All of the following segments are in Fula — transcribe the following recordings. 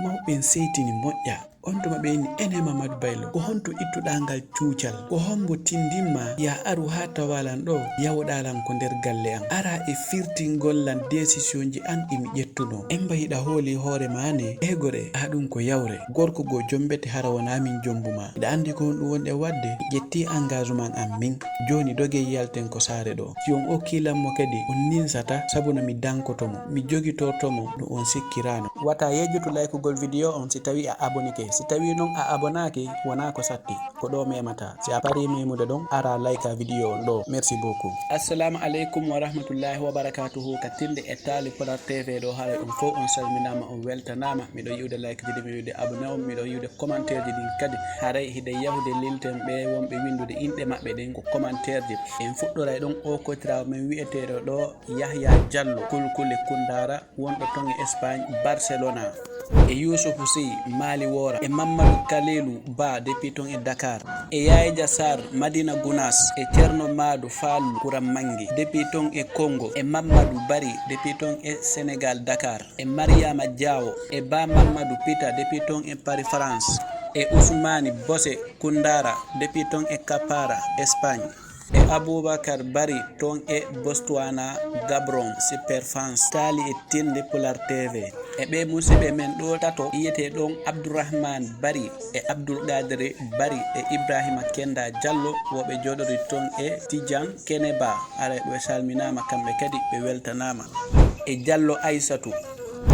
mawɓen seytini moƴƴa. On tuma ɓeyni ene Mamadou Bailo ko honto ittuɗa ngal cuucal, ko hombo tindinma ya aru ha tawalan ɗo yawɗalan ko nder galle am, ara e firtingollan décision ji an ɗimi ƴettuno. En mbayiɗa hooli hoore mane egore aɗum ko yawre gorko go jombete hara wona min jombuma. Iɗa andi ko ɗum wonɗe wadde ƴetti engagement am min joni doge yalten ko saare ɗo. Si on okkilanmo kadi on ninsata sabuna mi dankotomo mi jogitortomo ɗum on sikkirano. Wata yejjutu laykugol vidéo on si tawi a abonike. Si tawi non a abonaki wona ko satti ko ɗo memata. Si a pari memude ɗon ara layka vidéo on ɗo. Merci beaucoup. Assalamu aleykum wa rahmatullahi wa barakatuhu. Ka Tindi e Tali Poular TV ɗo haray on fof on salminama on weltanama. Miɗo yiwde like ji ɗi, mi yiwde abonné on, miɗo yiwde commentaire ji ɗin kadi haray hide yahude lilten ɓe wonɓe windude inɗe maɓɓe ɗen ko commentaire ji. En fuɗɗoray ɗon o kotirawo men wi'eteɗo ɗo Yahya Diallo kulkule Kundara wonɗo ton e Espagne Barcelona, e Yousoufou Sy Mali Wora, e Mamadou Kalilou Ba depuis ton e Dakar, e Yaya Sar Madina Gounas, e Thierno Madou Fallou Kouram Mangi depuis ton e Congo, e Mamadou Bari depuis ton e Sénégal Dakar, e Mariama Diawo, e Ba Mamadou Pita depuis ton e Paris France, e Ousmani Bosse Kundara depuis ton e Kapara Espagne, e Aboubacar Bari ton e Botswana Gabron Super France Tali e Tindi Poular TV, e ɓe musidɓe men ɗo tato yiyete ɗon Abdourahmane Bari e Abdoul Gadere Bari e Ibrahima Kenda Diallo woɓe joɗori ton e Tidiane Keneba. Ara ɓe salminama kamɓe kadi ɓe weltanama, e Diallo Aissatou,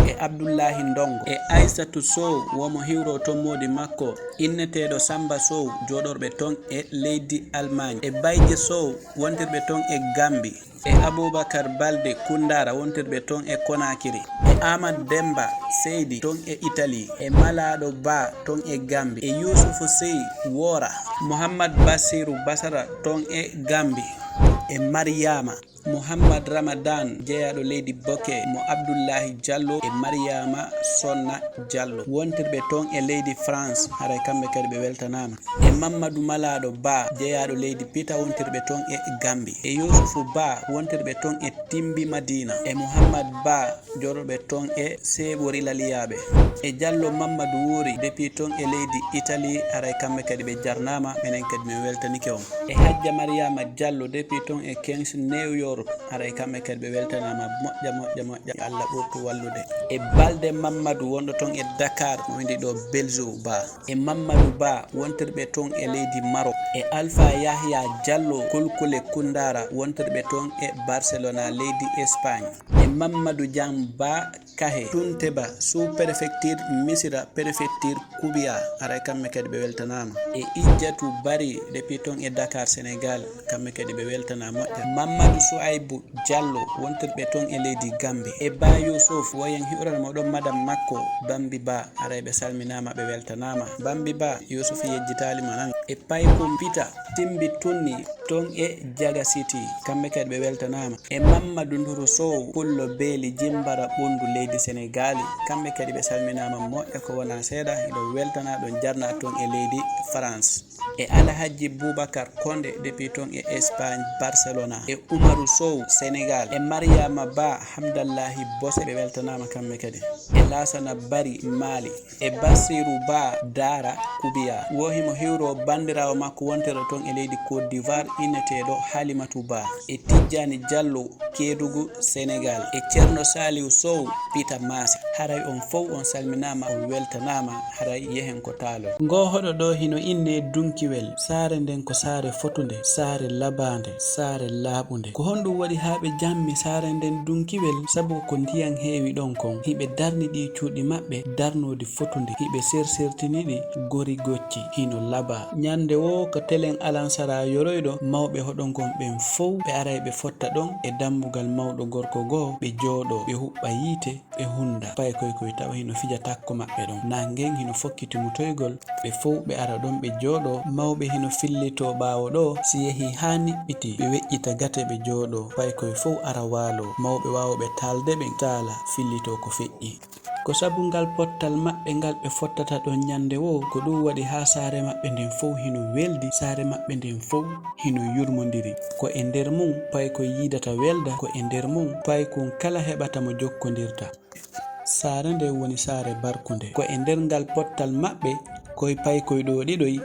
e Abdoullahi Ndongo, e Aissatou Sow womo hiwro ton modi makko inneteɗo Samba Sow joɗorɓe ton e leydi Allemagne, e Bayje Sow wontirɓe ton e Gambi, e Aboubacar Balde Kundara wontirɓe ton e Konakiri, e Amad Demba Seydi ton e Italie, e Malaɗo Ba ton e Gambi, e Yousoufou Sy Wora, Mouhammad Bassirou Basara ton e Gambi, e Mariama Mouhammad Ramadan jeeyaɗo leydi Boke, mo Abdoullahi Diallo e Mariama Sonna Diallo wontirɓe ton e leydi France. Haray kamɓe kadi ɓe weltanama, e Mamadou Malaɗo Ba jeeyaɗo leydi Pita wontirɓe ton e Gambi, e Yousoufou Ba wontirɓe ton e Timbi Madina, e Mouhammad Ba joɗoɓe ton e Sebori Laliyaɓe, e Diallo Mamadou Wuri depuis ton e leydi Italie. Haray kamɓe kadi ɓe jarnama, minen kadi min weltanike on, e Hadja Mariama Diallo depuis ton e Kings New York. Haray kamɓe kadi ɓe weltanama moƴƴa Allah ɓurtu wallude, e Balde Mamadou wonɗo ton e Dakar mo windi ɗo Belzo Ba, e Mamadou Ba wontirɓe ton e leydi Maroc, e Alpha Yahya Diallo kulkule Kundara wontirɓe ton e Barcelona leydi Espagne, e Mamadou Diam Ba Kahe Tunteba sous préfecture Missira préfecture Koubia. Haray kamɓe kadi ɓe weltanama, e Idjatou Bari depuis ton e Dakar Sénégal, kamɓe kadi ɓe weltanama moƴƴa. Mamadou Souaibou Diallo wontirɓe ton e leydi Gambi, e Ba Youssouf woyen hiɓranmo ɗon madame makko Bambi Ba. Haray ɓe salminama ɓe weltanama. Bambi Ba Youssouf yejjitalima nan, e Paykum Pita Timbi Tunni ton e Jaga City, kamɓe kadi ɓe weltanama, e Mamadou Ndourou Sow Pullo Beeli Jimbara Ɓundu leydi Sénégal, kamɓe kadi ɓe salminama moƴƴa ko wona seeɗa. Hiɗo weltana ɗon jarna ton e leydi France, e Alhaji Boubacar Konde depuis ton e Espagne Barcelona, e Oumarou Sow Sénégal, e Mariama Ba Hamdallahi Bosse ɓe weltanama kamɓe kadi, e Lasana Bari Mali, e Bassirou Ba Dara Koubia wohimo hiwro bandirawo makko wontero ton e leydi Côte d'Ivoire inneteɗo Halimatou Ba, e Tidjani Diallo Kédougou Sénégal, e Ceerno Saliou Sow Pita Masi. Haray on fof on salminama on weltanama. Haray yehen ko taalo ngohoɗo ɗo hino inne Dunkiwel. Saare nden ko saare fotunde, saare labande, saare laaɓunde. Ko honɗum waɗi ha ɓe jammi saare nden Dunkiwel? Sabu ko ndiyan heewi ɗon kon, hiɓe darni ɗi cuuɗi maɓɓe darnodi fotunde, hiɓe sersertiniɗi gori gocci hino laba. Nyande wo ko telen alansara yoroyɗo mawɓe hoɗon kon ɓen fof ɓe aray ɓe fotta ɗon e dammugal mawɗo gorko goo, ɓe jooɗo ɓe huɓɓa yiite ɓe hunda pay koy tawa hino fija takko maɓɓe ɗon. Nangen hino fokkiti mutoygol, ɓe fof ɓe ara ɗon ɓe jooɗo. Mawɓe hino fillito ɓaawo ɗo, si yehi ha niɓɓiti ɓe weƴƴita gate ɓe jooɗo pay koye fof ara waalo. Mawɓe wawoɓe taalde ɓe taala fillito ko feƴƴi. Ko sabu ngal pottal maɓɓe ngal ɓe fottata ɗon nyande wo, ko ɗum waɗi ha saare maɓɓe nden fof hino weldi, saare maɓɓe nden fof hino yurmodiri. Ko e nder mum pay ko yidata welda, ko e nder mum pay kon kala heɓata mo jokkodirta. saare nde woni saare barkunde ko e nder ngal pottal maɓɓe koye paykoyɗo ɗiɗoy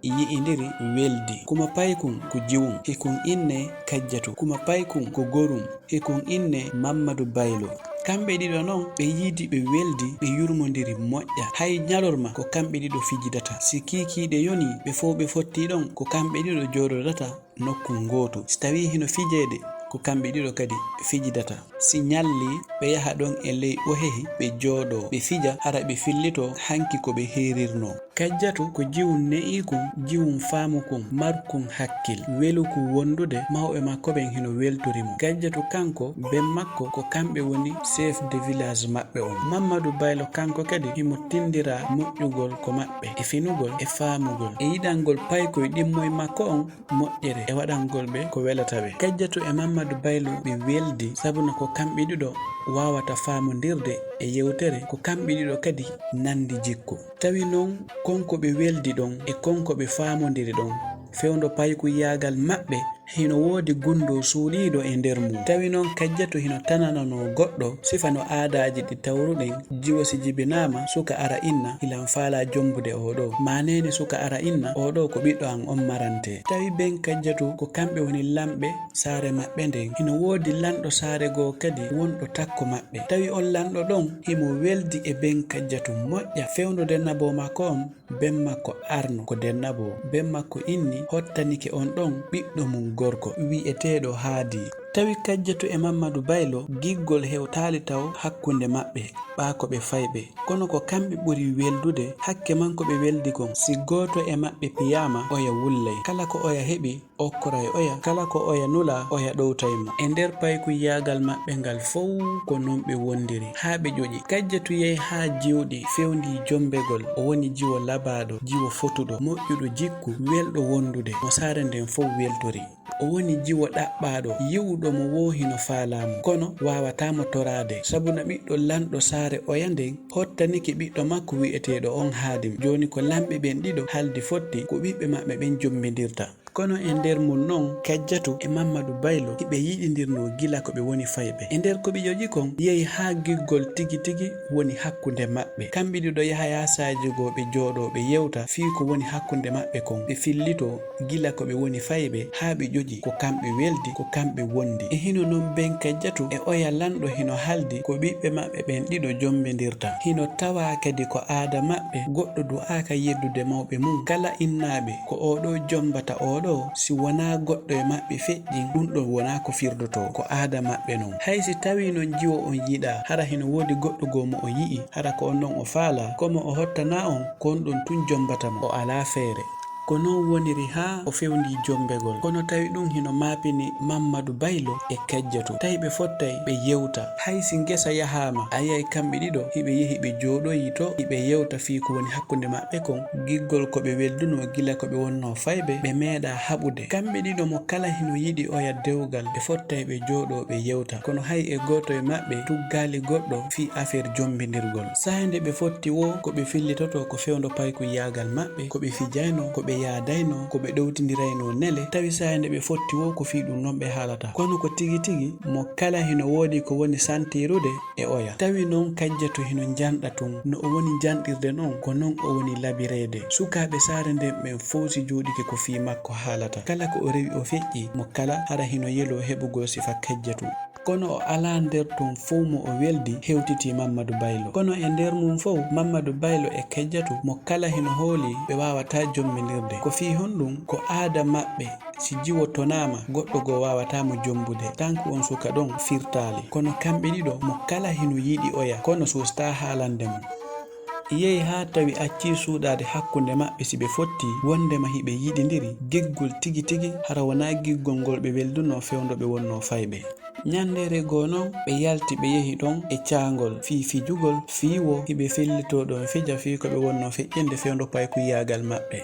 yi'indiri weldi. Kuma paykun ko jiwum hikun inne Kadiatou, kuma paykun ko gorum hikun inne Mamadou Bailo. Kamɓe ɗiɗo noon ɓe yiidi ɓe weldi ɓe yurmodiri moƴƴa. Hay ñalorma ko kamɓe ɗiɗo fijidata. Si kiikiiɗe yoni ɓe fof ɓe fotti ɗon ko kamɓe ɗiɗo joɗodata nokku gootu. Si tawi hino fijeede ko kamɓe ɗiɗo kadi fijidata. Si ñalli ɓe yaha ɗon e ley ɓohehi ɓe jooɗo ɓe fija hara ɓe fillito hanki ko ɓe heerirno. Kadiatou ko jiwum ne'ikum, jiwum faamukun, markun hakkil, weluku wondude mawɓe makko ɓen hino weltorimo. Kadiatou kanko ben makko ko kamɓe woni chef de village maɓɓe on. Mamadou Bailo kanko kadi himo tindira moƴƴugol ko maɓɓe e finugol e faamugol e yiɗangol paykoye ɗimmoye makko on moƴƴere e waɗangol ɓe ko welata ɓe. Kadiatou e Mamadou Bailo ɓe weldi sabuna ko kamɓe ɗiɗo wawata faamodirde e yewtere, ko kamɓe ɗiɗo kadi nandi jikku. Tawi noon konko ɓe weldi ɗon e konko ɓe faamodiri ɗon fewndo payku yaagal maɓɓe hino woodi gundo suuɗiiɗo e nder mum. Tawi noon Kadiatou hino tananano goɗɗo sifa no aadaaji ɗi tawruɗen jiwo si jibinaama suka ara inna hilan faala jombude oɗo, manene suka ara inna oɗo ko ɓiɗɗo an on marante. Tawi ben Kadiatou ko kamɓe woni lamɓe saare maɓɓe nden hino woodi lanɗo saare goo kadi wonɗo takko maɓɓe. Tawi on lanɗo ɗon himo weldi e ben Kadiatou moƴƴa. Fewndo dennabo makko on ben makko Arno ko dennabo, ben makko inni hottanike on ɗon ɓiɗɗo mum gorko wi'eteɗo Haadi. Tawi Kadiatou e Mamadou Bailo giggol hewtali taw hakkunde maɓɓe ɓaako ɓe fayɓe, kono ko kamɓe ɓuri weldude hakke manko ɓe weldi kon. Si goto e maɓɓe piyama oya wullay, kala ko oya heɓi okkoray oya, kala ko oya nula oya ɗowtaymo. E nder payku yagal maɓɓe ngal fow ko non ɓe wondiri haa ɓe ƴoƴi. Kadiatou yehi haa jiwɗi fewndi jombegol, o woni jiwo labaɗo, jiwo fotuɗo, moƴƴuɗo jikku, welɗo wondude mo saare nden fof weltori. O woni jiwo ɗaɓɓaɗo, yiwuɗo mo wohino faalamo, kono wawatamo torade sabuna ɓiɗɗo lanɗo saare oya nden hottaniki ɓiɗɗo makko wi'eteɗo on Haadim. Joni ko lamɓe ɓen ɗiɗo haldi fotti ko ɓiɓɓe maɓɓe ɓen jombidirta. Kono e nder mum noon Kadiatou e Mamadou Bailo hiɓe yiɗidirno gila ko ɓe woni fayɓe. E nder ko ɓe ƴoƴi kon yehi haa giggol tigi tigi woni hakkunde maɓɓe. Kamɓe ɗiɗo yaha yasaji goo ɓe jooɗo ɓe yewta fii ko woni hakkunde maɓɓe kon ɓe fillito gila ko ɓe woni fayɓe haa ɓe ƴoƴi ko kamɓe weldi, ko kamɓe wondi. E hino noon ben Kadiatou e oya lanɗo hino haldi ko ɓiɓɓe maɓɓe ɓen ɗiɗo jombidirta. Hino tawa kadi ko aada maɓɓe goɗɗo du'aka yeddude mawɓe mum. Kala innaɓe ko oɗo jombata oɗo si wona goɗɗo e maɓɓe feƴƴi ɗum ɗo wona ko firdoto, ko aada maɓɓe noon. Hay si tawi noon jiwo on yiɗa hara hino woodi goɗɗo goo mo o yi'i hara ko on ɗon o faala komo o hottana on kon ɗon tun jombatamo o ala feere. Ko non woniri haa o fewndi jombegol. Kono tawi ɗum hino maapini Mamadou Bailo e Kadiatou, tawi ɓe fottay ɓe yewta. Hay si ngesa yahama a yiyay kamɓe ɗiɗo hiɓe yehi ɓe jooɗoyi to hiɓe yewta fii ko woni hakkunde maɓɓe kon, giggol ko ɓe welduno gila ko ɓe wonno fayɓe ɓe meeɗa haɓude. Kamɓe ɗiɗo mo kala hino yiɗi oya dewgal ɓe fottay ɓe jooɗo ɓe yewta, kono hay e goto e maɓɓe tuggali goɗɗo fii affaire jombindirgol. Sahinde ɓe fotti wo ko ɓe fillitoto ko fewndo payku yagal maɓɓe, ko ɓe fijayno, ko ɓe yaadayno, ko ɓe ɗowtidirayno nele. Tawi sahinde ɓe fotti wo ko fii ɗum non ɓe haalata, kono ko tigi tigi mo kala hino woodi ko woni santirude e oya. Tawi noon Kadiatou hino janɗa tun no o woni janɗirde noon ko non o woni labirede. Sukaɓe saare nden ɓen fowsi jooɗike ko fii makko haalata, kala ko o rewi o feƴƴi mo kala hara hino yelo heɓugo sifa Kadiatou. Kono o ala nder ton fof mo o weldi hewtiti Mamadou Bailo. Kono e nder mum fof Mamadou Bailo e Kadiatou mo kala hino hooli ɓe wawata jombindirde ko fii honɗum ko aada maɓɓe. Si jiwo tonama goɗɗo goo wawatamo jombude tanko on suka ɗon firtali. Kono kamɓe ɗiɗo mo kala hino yiɗi oya kono susta haalande mum. Yehi haa tawi acci suuɗade hakkunde maɓɓe si ɓe fotti wondema hiɓe yiɗidiri giggol tigi tigi hara wona giggol ngol ɓe welduno fewndo ɓe wonno fayɓe. Ñandere goo noon ɓe yalti ɓe yehi ɗon e caangol fii fijugol fiiwo hiɓe fellito ɗon fija fii ko ɓe wonno feƴƴinde fewndo payku yagal maɓɓe.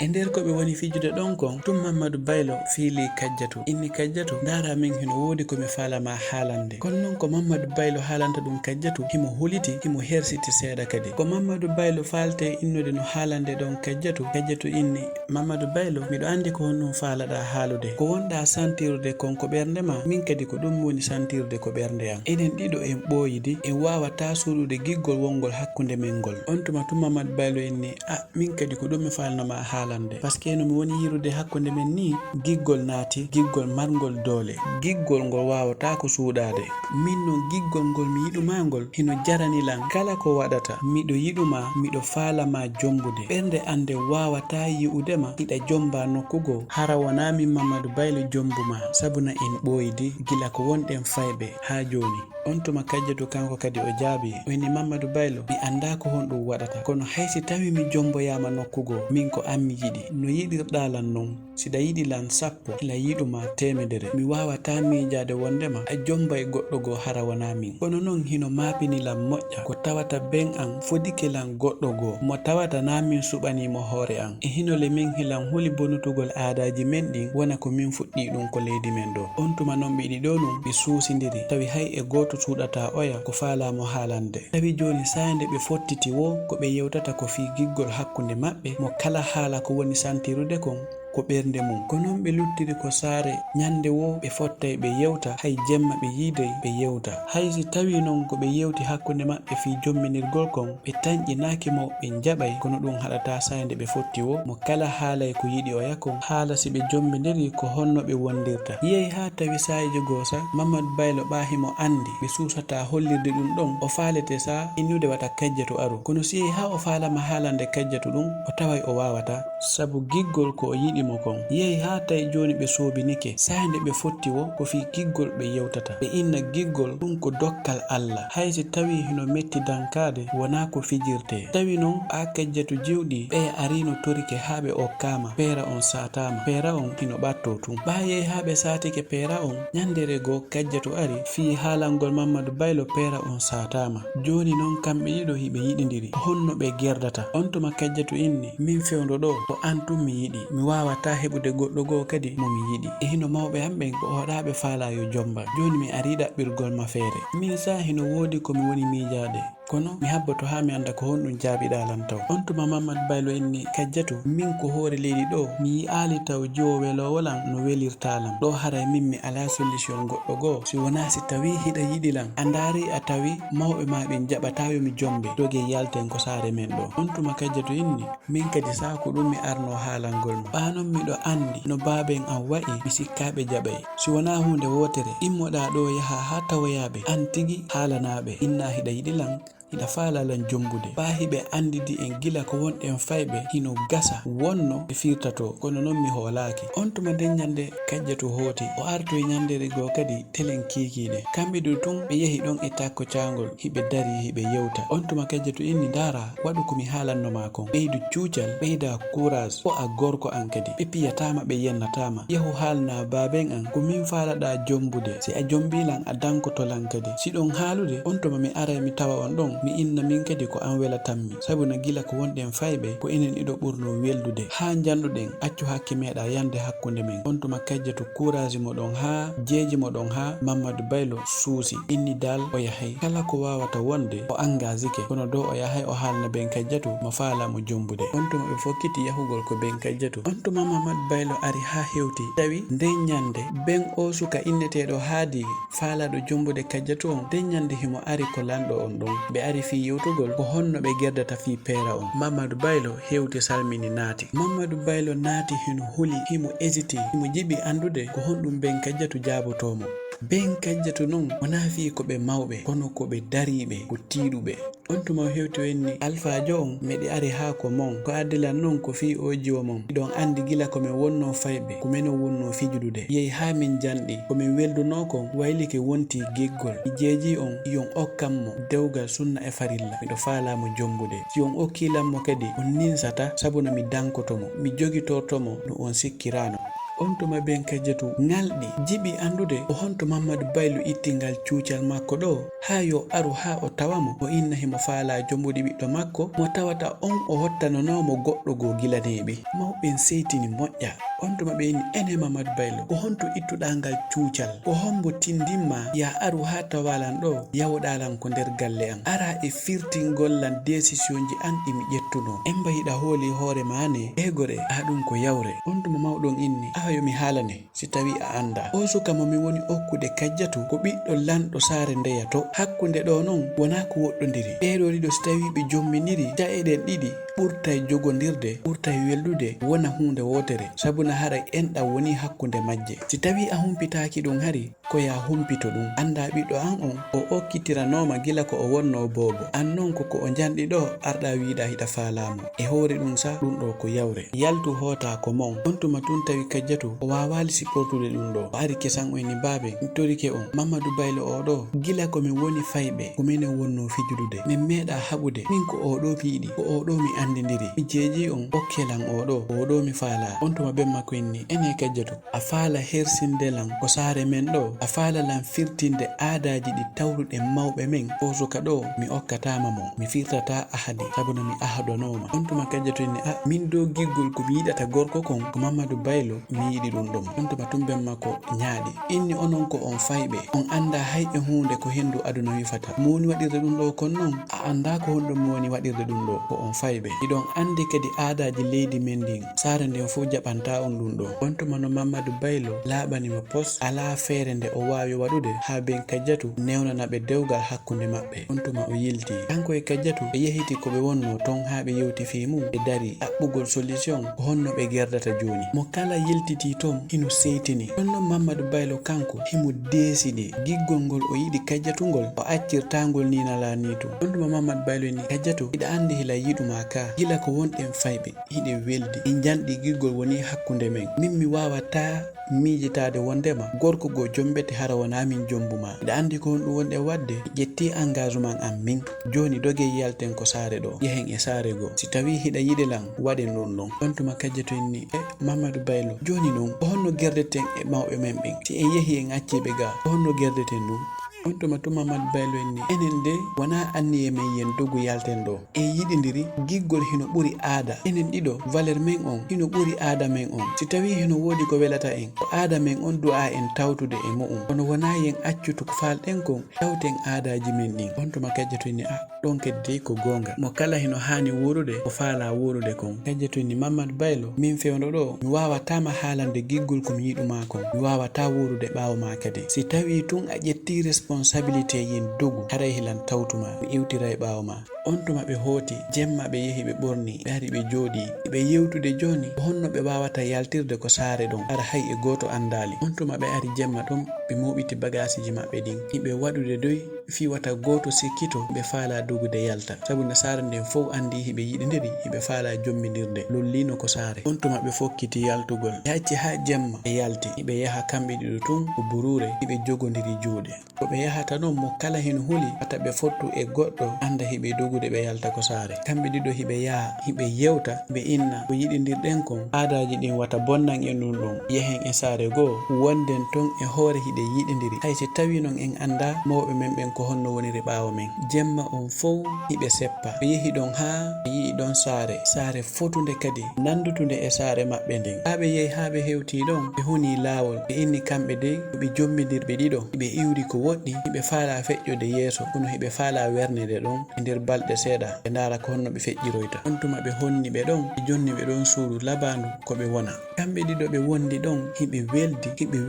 e nder ko ɓe woni fijude ɗon kon tum Mamadou Bailo fiili Kadiatou inni Kadiatou ndara min hino woodi komi falama haalande kono noon ko Mamadou Bailo haalanta ɗum Kadiatou himo huliti himo hersiti seeɗa kadi ko Mamadou Bailo falte innude no haalande ɗon Kadiatou inni Mamadou Bailo miɗo andi ko honɗum faalaɗa haalude ko wonɗa santirude kon ko ɓernde ma min kadi ko ɗum woni santirude ko ɓernde am enen ɗiɗo en ɓooyidi en wawata suuɗude giggol wongol hakkunde men ngol on tuma tum Mamadou Bailo inni min kadi ko ɗum mi falnoma haalande par ce que no mi woni yirude hakkunde men ni giggol naati giggol margol doole giggol ngol wawata ko suuɗade min noon giggol ngol mi yiɗuma ngol hino jaranilan kala ko waɗata miɗo yiɗuma miɗo faalama jombude ɓernde ande wawata yi'udema hiɗa jomba nokkugo hara wona min Mamadou Bailo jombuma sabuna en ɓooyidi gila ko wonɗen fayɓe ha joni on tuma Kadiatou kanko kadi o jaabi o inni Mamadou Bailo mi anda ko honɗum waɗata kono haysi tawi mi jomboyama nokkugo min ko an mi yiɗi no yiɗirɗalan noon siɗa yiɗi lan 10 ila yiɗuma 100 mi wawata miijade wondema a jombay goɗɗo go hara wona min kono noon hino mapinilan moƴƴa ko tawata ben an fodike lan goɗɗo go mo tawata na min suɓanimo hoore an e hinole min hilan huli bonutugol aadaji men ɗin wona ko min fuɗɗi ɗum ko leydi men ɗo on tuma noon ɓiɗi ɗo ɗum ɓe suusidiri tawi hay e goto suuɗata oya ko faalamo haalande tawi joni sayande ɓe fottiti wo ko ɓe yewtata ko fi giggol hakkunde maɓɓe mo kala haala ko woni santirude kon ko ɓernde mum ko noon ɓe luttiri ko saare ñande wo ɓe fottay ɓe yewta hay jemma ɓe yiiday ɓe yewta haysi tawi noon ko ɓe yewti hakkunde maɓɓe fi jomminirgol kon ɓe tañƴinaki mo ɓe jaɓay kono ɗum haɗata sayande ɓe fotti wo mo kala haalay ko yiɗi o yakon haala si ɓe jombiniri ko honno ɓe wondirta yehi ha tawi sayiji goo sa Mamadou Bailo ɓahimo andi ɓe suusata hollirde ɗum ɗon o faalete sa innude wata Kadiatou aru kono si yehi ha o faalama haalande Kadiatou ɗum o taway o wawata sabu giggol ko o yiɗi mo kon yehi ha tawi joni ɓe soobinike sayande ɓe fotti wo ko fi giggol ɓe yewtata ɓe inna giggol ɗum ko dokkal Allah haysi tawi hino metti dankade wona ko fijirte tawi noon a Kadiatou jiwɗi ɓe arino torike ha ɓe okkama peera on satama peera on hino ɓatto tun ɓa yehi ha ɓe satike peera on ñandere go Kadiatou ari fi haalangol Mamadou Bailo peera on satama joni noon kamɓe ɗiɗo hiɓe yiɗidiri honno ɓe gerdata on tuma Kadiatou inni min fewdo ɗo ko an tum mi yiɗi mi wawata heɓude goɗɗo goo kadi momi yiɗi e hino mawɓe hamɓe ko oɗaɓe faala yo jomba joni mi ari ɗaɓɓirgol ma feere min sa hino woodi komi woni miijade kono mi habboto ha mi anda ko honɗum jaabiɗalan taw on tuma Mamadou Bailo inni Kadiatou min ko hoore leydi ɗo mi yi'ali taw jiwo welowolan no welirtalam ɗo haray min mi ala solution goɗɗo goo si wona si tawi hiɗa yiɗilan a ndaari a tawi mawɓe ma ɓe jaɓatayo mi jombe doge yalten ko saare men ɗo on tuma Kadiatou inni min kadi sa ko ɗum mi arno haalangol ma ɓanon miɗo andi no baaben an wa'i mi sikkaɓe jaɓay si wona hunde wotere immoɗa ɗo yaha ha tawoyaɓe an tigi haalanaɓe inna hiɗa yiɗilan hiɗa faalalan jombude ɓaahiɓe andidi en gila ko wonɗen fayɓe hino gasa wonno ɓe firtato kono noon mi hoolaki on tuma nden ñande Kadiatou hooti o artoye ñandere goo kadi telen kiikiɗe kamɓe ɗo tun ɓe yehi ɗon e takko cangol hiɓe dari hiɓe yewta on tuma Kadiatou inni ndara waɗu komi haalannoma kon ɓeydu cuucal ɓeyda courage o a gorko an kadi ɓe piyatama ɓe yennatama yehu haalna baaben an ko min faalaɗa jombude si a jombilan a dankotolan kadi si ɗon haalude on tuma mi aray mi tawa on ɗon mi inna min kadi ko an welatanmi sabu no gila ko wonɗen fayɓe ko enen ɗiɗo ɓurno weldude ha janɗuɗen accu hakke meɗa yande hakkunde men on tuma Kadiatou courage moɗon ha jeeji moɗon ha Mamadou Bailo suusi inni dal o yahay kala ko wawata wonde o engagike kono dow o yahay o haalna ben Kadiatou mo faalamo jombude on tuma ɓe fokkiti yahugol ko ben Kadiatou on tuma Mamadou Bailo ari ha hewti tawi nden ñande ben o suka inneteɗo haadi faalaɗo jombude Kadiatou on nden ñande himo ari ko lanɗo on ɗon ɓe ari fi yewtugol ko honno ɓe gerdata fi peera on Mamadou Bailo hewti salmini naati Mamadou Bailo naati hino huli himo hésiti himo jiɓi andude ko honɗum ben Kadiatou jaabotomo ben Kadiatou noon wona fi ko ɓe mawɓe kono ko ɓe dariɓe ko tiiɗuɓe on tuma o hewti wenni alphajo on meɗe ari ha ko mon ko addilan noon ko fi o jiwo mon ɗon andi gila komin wonno fayɓe ko min wonno fijudude yehi ha min janɗi komin welduno kon waylike wonti giggol mi jeeji on yon okkanmo dewgal sunna e farilla miɗo faalamo jombude si on okkilanmo kadi on ninsata sabu no mi dankotomo mi jogitortomo no on sikkirano on tuma ben Kadiatou ngaldi jibi andude o honto Mamadou Bailo ittingal cuucal makko do ha yo aru ha o tawamo o inna himo faala jombudi biddo makko mo tawata on o hottanonomo goddo go gilanebi mawben seytini moƴƴa on tuma be ni ene Mamadou Bailo ko honto ittudangal cuucal ko hombo tindimma ya aru ha tawalan do yawdalan ko der galle an ara e firtingol lan décision ji an dimi jettuno en bayida hooli hoore mane egore adum ko yawre on tuma mawdon inni ayo mi halane si tawi a anda o suka mo mi woni okkude Kadiatou ko biddo lando sare ndeyato hakkunde do non wona ko woddondiri beedo dido si tawi be jomminiri ta eden didi ɓurtay jogondirde ɓurtay weldude wona hunde wotere sabuna haray enɗa woni hakkunde majje si tawi a humpitaki ɗum hari ko ya humpito ɗum anda ɓiɗɗo an on o okkitiranoma gila ko o wonno bobo an non koko o janɗi ɗo arɗa wiiɗa hiɗa faalamo e hoore ɗum sa ɗum ɗo ko yawre yaltu hoota ko mon on tuma tun tawi Kadiatou o wawali siportude ɗum ɗo o ari kesan on ni baabe mi torike on Mamadou Bailo o ɗo gila komin woni fayɓe ko minen wonno fijudude min meeɗa haɓude min ko o ɗo piiɗi ko o ɗo mi andidiri mi jeeji on okkelan o ɗo mi faala on tuma ben makko inni ene Kadiatou a faala hersindelan ko saare men ɗo a faala lan firtinde aadaji ɗi tawruɗe mawɓe men o suka ɗo mi okkatama mo mi firtata ahadi sabuno mi ahadonoma on tuma Kadiatou inni min do giggol ko mi yiɗata gorko kon ko Mamadou Bailo mi yiɗi ɗum ɗon on tuma tum ben makko ñaaɗi inni onon ko on fayɓe on anda hayɓe hunde ko hendu aduna wifata mo woni waɗirde ɗum ɗo kon non a anda ko honɗum mo woni waɗirde ɗum ɗo ko on fayɓe iɗon andi kadi aadaji leydi men ndin saare nden fof jaɓanta on ɗum ɗo on tuma no Mamadou Bailo laaɓanimo pos ala feere nde o wawi waɗude ha ben Kadiatou newnana ɓe dewgal hakkunde maɓɓe on tuma o yilti kanko e Kadiatou ɓe yehiti koɓe wonno ton ha ɓe yewti fimu ɓe dari ɗaɓɓugol solution ko honno ɓe gerdata joni mo kala yiltiti ton hino seytini ɗon non Mamadou Bailo kanko himo deesidi giggol ngol o yiɗi Kadiatou ngol o accirtangol ni nala ni to on tuma Mamadou Bailo ni Kadiatou hiɗa andi hila yiɗuma ka gila ko wonɗen fayɓe hiɗe weldi ɗi janɗi giggol woni hakkunde men min mi wawata miijitade wondema gorko go jombete hara wona min jombuma nde andi ko honɗum wonɗe wadde ƴetti engagement am min joni doge yalten ko saare ɗo yehen e saare go si tawi hiɗa yiɗelan waɗen ɗum ɗon on tuma Kadiatou inni Mamadou Bailo joni noon ko honno gerdeten e mawɓe men ɓen si en yeehi en acciɓe ga ko honno gerdeten ɗum on tuma to Mamadou Bailo en ni enen de wona anni e men yen dogu yalten ɗo e yiɗidiri giggol hino ɓuri aada enen ɗiɗo valeur men on hino ɓuri aada men on si tawi hino woodi ko welata en ko aada men on du'a en tawtude e mu'um kono wona yen accutu ko falɗen kon tawten aadaji men ɗin on tuma Kadiatou ni ɗon kedde ko gonga mo kala hino hani wurude ko faala wurude kon Kadiatou ni Mamadou Bailo min fewno ɗo mi wawatama haalande giggol ko mi yiɗuma kon mi wawata wurude ɓawo ma kadi si tawi tun a ƴetti responsabilité yin dogu haray hilan tawtuma mi iwtira e ɓawo ma on tuma ɓe hooti jemma ɓe yehi ɓe ɓorni ɓe ari ɓe jooɗi ɓe yewtude joni honno ɓe wawata yaltirde ko saare ɗon ara hay e goto andali on tuma ɓe ari jemma ɗon ɓe moɓiti bagasiji maɓɓe ɗin hiɓe waɗude doy fiwata goto sikkito ɓe faala dogude yalta sabu saare nden fof andi hiɓe yiɗidiri hiɓe faala jommidirde lollino ko saare on tuma ɓe fokkiti yaltugol yacci ha jemma ɓe yalti hiɓe yaha kamɓe ɗiɗo tun ko burure hiɓe jogodiri juuɗe ko ɓe yahata noon mo kala hen huli hata ɓe fottu e goɗɗo anda hiɓe dogude ɓe yalta ko saare kamɓe ɗiɗo hiɓe yaha hiɓe yewta ɓe inna ko yiɗidirɗen kon aadaji ɗin wata bonnan en ɗum ɗon yehen e saare goo wonden ton e hoore hiɗe yiɗidiri hay si tawi noon en anda mawɓe men ɓen ko honno woniri ɓawo men jemma on fof hiɓe seppa ɓe yehi ɗon ha ɓe yii ɗon saare fotude kadi nandutude e saare maɓɓe nden ha ɓe yehi ha ɓe hewti ɗon ɓe huni laawol ɓe inni kamɓe de ɓe jommidirɓe ɗiɗo hiɓe iwri ko woɗɗi hiɓe faala feƴƴude yeeso kono hiɓe faala wernede ɗon e nder balɗe seeɗa ɓe ndaara ko honno ɓe feƴƴiroyta on tuma ɓe honni ɓe ɗon ɓe jonni ɓe ɗon suudu labandu ko ɓe wona kamɓe ɗiɗo ɓe wondi ɗon hiɓe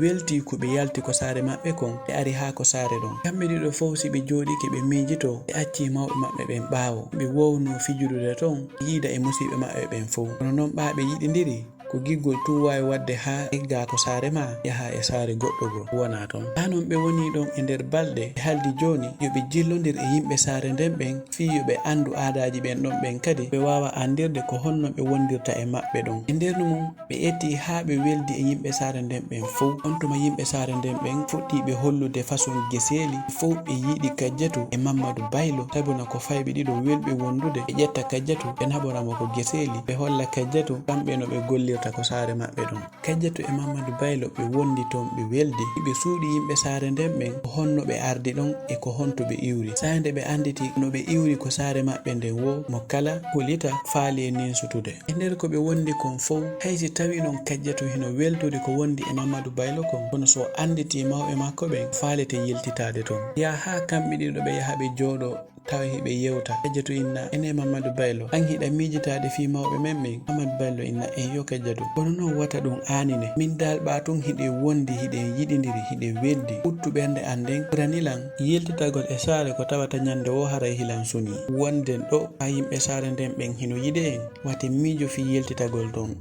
welti ko ɓe yalti ko saare maɓɓe kon ɓe ari ha ko saare ɗon kamɓe ɗiɗo fof si ɓe jooɗike ɓe miijito ɓe acci mawɓe maɓɓe ɓen ɓaawo ɓe wowno fijudude ton yiida e musiɓe maɓɓe ɓen fof kono noon ɓaaɓe yiɗidiri ko giggol tu wawi wadde ha egga ko saare ma yaha e saare goɗɗo go wona ton ha non ɓe woni ɗon e nder balɗe ɓe haldi joni yoɓe jillodir e yimɓe saare nden ɓen fi yoɓe andu aadaji ɓen ɗon ɓen kadi ɓe wawa andirde ko honno ɓe wondirta e maɓɓe ɗon e nder mum ɓe etti ha ɓe weldi e yimɓe saare nden ɓen fof on tuma yimɓe saare nden ɓen fuɗɗiɓe hollude façon geseli fof ɓe yiiɗi Kadiatou e Mamadou Bailo sabuna ko fayɓe ɗiɗo welɓe wondude ɓe ƴetta Kadiatou ɓe naɓoramo ko geseli ɓe holla Kadiatou kamɓe no ɓe gollir yeldata ko saare maɓɓe ɗon. Kadiatou e Mamadou Bailo ɓe wondi toon ɓe weldi, ɓe suuɗi yimɓe saare nden ɓen ko honno ɓe ardi ɗon e ko honto ɓe iwri. Sande ɓe anditi no ɓe iwri ko saare maɓɓe nden wo mo kala hulita faali e ninsutude. E nder ko ɓe wondi kon fof, haysi tawi non Kadiatou hino weltori ko wondi e Mamadou Bailo kon, kono so anditi mawɓe makko ɓen faalete yiltitade toon. Ya ha kamɓe ɗiɗo ɓe yaha ɓe jooɗo tawa hiɓe yewta. Kadiatou inna ene Mamadou Bailo an hiɗa miijitade fi mawɓe men ɓen. Mamadou Bailo inna yo Kadiatou kono noon wata ɗum anine, min dal ɓaton hiɗe wondi hiɗe yiɗidiri hiɗe weddi uttu ɓernde an nden ɓuranilan yeltitagol e saare ko tawata ñande wo haray hilan suni wonden ɗo ha yimɓe saare nden ɓen hino yiɗe en wate miijo fi yeltitagol ton.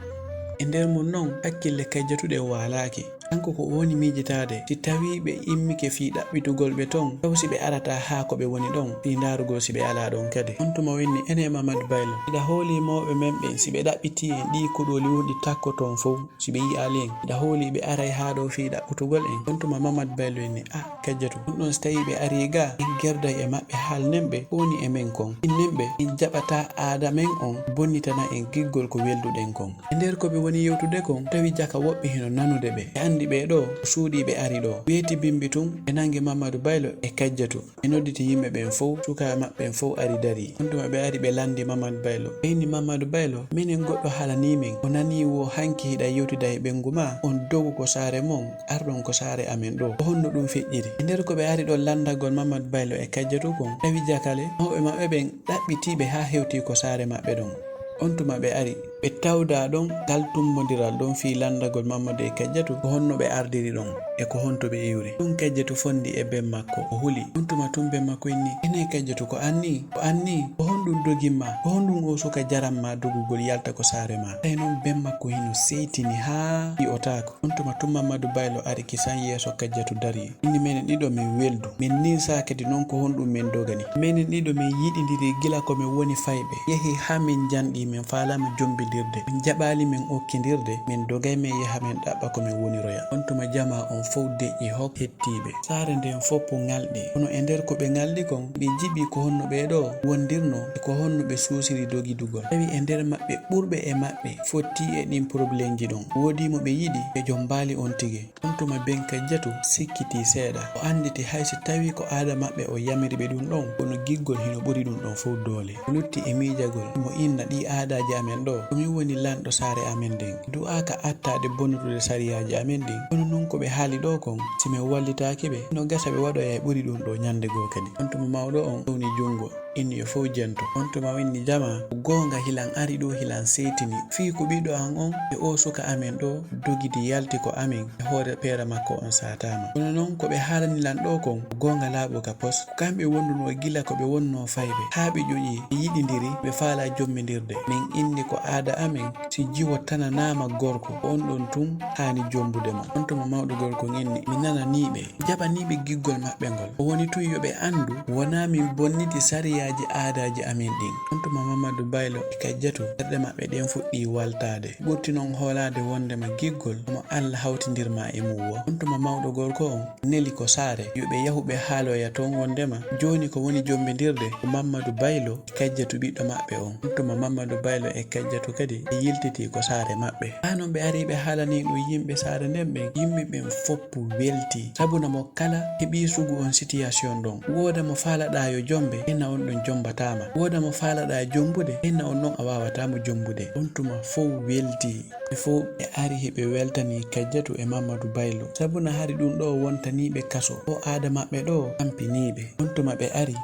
E nder mum noon hakkille Kadiatou ɗe walaki, kanko ko woni miijitade si tawi ɓe immike fi ɗaɓɓitugol ɓe ton taw si ɓe arata ha ko ɓe woni ɗon fi darugol si ɓe ala ɗon kadi. On tuma wenni ene Mamadou Bailo iɗa hooli mawɓe men ɓen si ɓe ɗaɓɓiti en ɗi kuɗoli wonɗi takko ton fof si ɓe yi'ali en iɗa hooli ɓe aray ha ɗo fi ɗaɓɓutugol en. On tuma Mamadou Bailo enni Kadiatou ɗum ɗon so tawi ɓe ari ga en gerday e maɓɓe haal nemɓe woni e men kon innemɓe en jaɓata aada men on bonnitana en giggol ko welduɗen kon. E nder ko ɓe woni yewtude kon tawi jaka woɓɓe hino nanude ɓe e andi ɓe ɗo suuɗi ɓe ari ɗo weeti bimbi tun ɓe nangi Mamadou Bailo e Kadiatou ɓe nodditi yimɓe ɓen fof, suka maɓɓen fof ari dari. On tuma ɓe ari ɓe landi Mamadou Bailo ɓeyni Mamadou Bailo minen goɗɗo haalani men o nani wo hanki hiɗa yewtida e ɓengu ma on dogu ko saare mon arɗon ko saare amen ɗo o honno ɗum feƴƴiri. E nder ko ɓe ari ɗon landagol Mamadou Bailo e Kadiatou kon tawi jakale mawɓe maɓɓe ɓen ɗaɓɓitiɓe ha hewti ko saare maɓɓe ɗon. On tuma ɓe ari ɓe tawda ɗon ngal tummodiral ɗon fi landagol Mamadou e Kadiatou ko honno ɓe ardiri ɗon e ko honto ɓe iwri. Ɗum Kadiatou fondi e ben makko o huli. On tuma tun ben makko inni ene Kadiatou ko anni ko honɗum dogimma ko honɗum o suka jaranma dogugol yalta ko saare ma. Tawi noon ben makko hino seytini ha yi'otako. On tuma tun Mamadou Bailo ari kisan yeeso Kadiatou dari inni menen ɗiɗo min weldu min nirsa kadi noon ko honɗum min dogani menen ɗiɗo min yiɗidiri gila ko min woni fayɓe yehi ha min janɗi min faalama jombidirde min jaɓali min okkidirde min dogay min yaha min ɗaɓɓa ko min woniroya. On tuma jama on fof deƴƴi hok hettiɓe saare nden foppo ngalɗi kono e nder ko ɓe ngalɗi kon ɓe jiɓi ko honno ɓeɗo wondirno e ko honno ɓe suusiri dogidugol. Tawi e nder maɓɓe ɓurɓe e maɓɓe fotti e ɗin probléme ji ɗon wodimo ɓe yiɗi ɓe jom mbaali on tigi. On tuma ben Kadiatou sikkiti seeɗa o anditi haysi tawi ko aada maɓɓe o yamiri ɓe ɗum ɗon kono giggol hino ɓuri ɗum ɗon fof doole. O lutti e miijagol mo inna ɗi aadaji amen ɗo komin woni lanɗo saare amen nden du'aka attade bonnutude sariyaji amen ɗin kono noon ko ɓe haali ɗo kon simin wallitaki ɓe no gasa ɓe waɗoya e ɓuri ɗum ɗo ñande goo kadi. On tuma mawɗo on ɗowni jungo inni yo fof jento. On tuma winni jama gonga hilan ari ɗo hilan setini fi ko ɓiɗɗo an on e o suka amen ɗo dogidi yalti ko amen e hoore peera makko on satama. Kono noon ko ɓe haalanilan ɗo kon gonga laaɓo ka pos kamɓe wonduno gila ko ɓe wonno fayɓe ha ɓe ƴoƴi ɓe yiɗidiri ɓe faala jommidirde min inni ko aada amen si jiwo tananama gorko on ɗon tun hani jombude mo. On tuma mawɗo gorko inni mi nananiɓe jaɓaniɓe giggol maɓɓe ngol o woni tun yoɓe andu wona min bonniti sariyaji aadaji amen ɗin. On tuma Mamadou Bailo e Kadiatou ɓerɗe maɓɓe ɗen fuɗɗi waltade ɓurti noon hoolade wondema giggol omo Allah hawtidirma e mum wo. On tuma mawɗo gorko on neli ko saare yoɓe yahuɓe haaloya toon wondema joni ko woni jombidirde ko Mamadou Bailo e Kadiatou ɓiɗɗo maɓɓe on. On tuma Mamadou Bailo e Kadiatou kadi ɓe yiltiti ko saare maɓɓe ha noon ɓe ari ɓe haalani ɗum yimɓe saare nden ɓen yimɓe ɓen foppu welti sabuna mo kala heɓi sugu on situation ɗon woda mo faalaɗa yo jombe henna on ɗon jombatama woda mo faalaɗa jombude henna on ɗon a wawatamo jombude. On tuma fof welti ɓe fof ɓe ari heɓe weltani Kadiatou e Mamadou Bailo sabuna hari ɗum ɗo wontaniɓe kaso o aada maɓɓe ɗo tampiniɓe. On tuma ɓe ari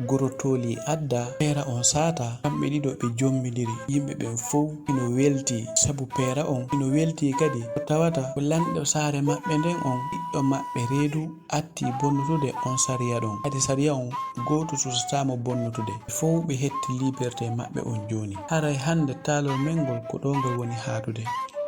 gorotoli adda peera on sata kamɓe ɗiɗo ɓe jommidiri yimɓe ɓen fof ino welti sabu peera on ino welti kadi ko tawata ko lanɗo saare maɓɓe nden on ɓiɗɗo maɓɓe reedu atti bonnutude on sariya ɗon kadi sariya on goto susatamo bonnutude fof ɓe hetti liberté maɓɓe on joni. Haray hande taalol men ngol ko ɗo ngol woni haatude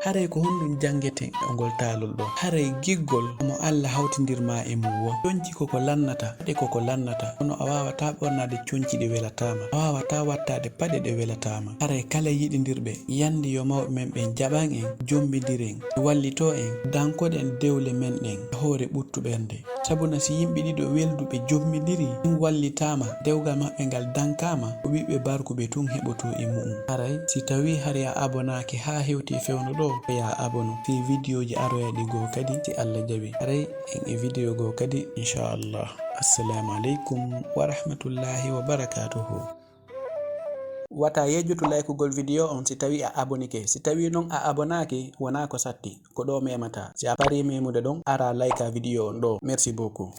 haray ko honɗum jangeten e ngol taalol ɗo haray giggol omo Allah hawtidirma e mum wo conci koko lannata paɗe koko lannata kono a wawata ɓornade conci ɗe welatama a wawata wattade paɗe ɗe welatama. Haray kala yiɗidirɓe yandi yo mawɓe men ɓen jaɓan en jombidiren wallito en dankoɗen dewle men ɗen e hoore ɓuttuɓernde sabuna si yimɓe ɗiɗo welduɓe jommidiri ɗum wallitama dewgal maɓɓe ngal dankama ko ɓiɓɓe barkuɓe tun heɓoto e mu'um. Haray si tawi hari a abonaki ha hewti fewno ɗo ya abonu fi video ji aroyaɗi go kadi ti Allah jaɓi aray en e video go kadi inchallah. Assalamu alaikum wa rahmatullahi wa barakatuhu. Wata yejjutu laykugol video on si tawi a abonike. Si tawi non a abonake wona ko satti ko ɗo memata. Si a pari memude ɗon ara layka video on ɗo. Merci beaucoup.